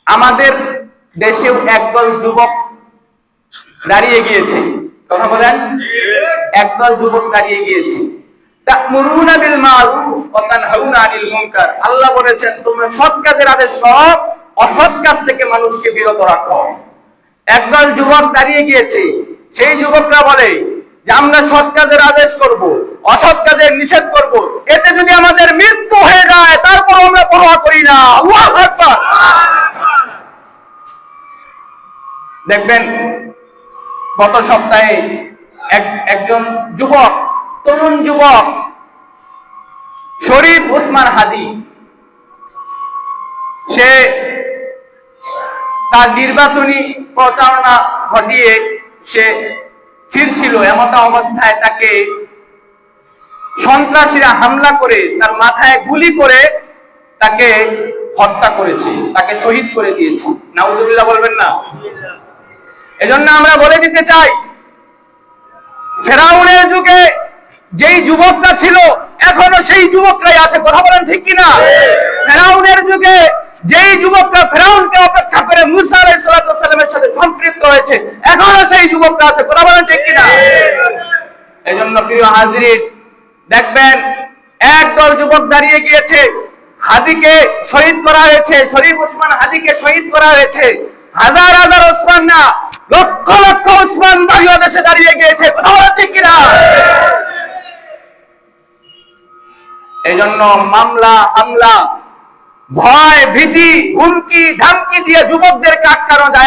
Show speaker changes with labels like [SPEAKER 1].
[SPEAKER 1] আমাদের দেশেও একদল যুবক দাঁড়িয়ে গিয়েছে, কথা বলেন, একদল যুবক দাঁড়িয়ে গিয়েছে। তা'মুরুনা বিল মারুফ ওয়া তানহাউনা আনিল মুনকার। আল্লাহ বলেছেন তোমরা সৎ কাজের আদেশ করো, অসৎ কাজ থেকে মানুষকে বিরত রাখো। একদল যুবক দাঁড়িয়ে গিয়েছে, সেই যুবকরা বলে যে আমরা সৎ কাজের আদেশ করব, অসৎ কাজের নিষেধ করব, এতে যদি আমাদের মৃত্যু হয়ে যায় তারপর আমরা পরোয়া করি না। আল্লাহু আকবার। দেখবেন গত সপ্তাহে একজন যুবক, তরুণ যুবক শরীফ ওসমান হাদি, সে তার নির্বাচনী প্রচারণা ঘটিয়ে সে ফিরছিল, এমন অবস্থায় তাকে সন্ত্রাসীরা হামলা করে তার মাথায় গুলি করে তাকে হত্যা করেছে, তাকে শহীদ করে দিয়েছে। নাউজুবিল্লাহ বলবেন না? এজন্য আমরা বলে দিতে চাই, ফেরাউনের যুগে যেই যুবকরা ছিল এখনো সেই যুবকরাই আছে, কথা বলেন ঠিক কিনা? ফেরাউনের যুগে যেই যুবকরা ফেরাউনকে অপেক্ষা করে মুসা আলাইহিস সালামের সাথে সম্পৃক্ত হয়েছে এখনো সেই যুবকরা আছে, কথা বলেন ঠিক কিনা? এজন্য প্রিয় হাজিরিন, দেখবেন একদল যুবক দাঁড়িয়ে গিয়েছে, হাদিকে শহীদ করা হয়েছে, শরীফ ওসমান হাদিকে শহীদ করা হয়েছে। হাজার হাজার ওসমান না, লক্ষ লক্ষ ওসমান বাংলাদেশে দাঁড়িয়ে গিয়েছে, কথা বলেন ঠিক কিনা? এজন্য মামলা হামলা, ভয় ভীতি, হুমকি ধামকি দিয়ে যুবকদেরকে আটকানো যায়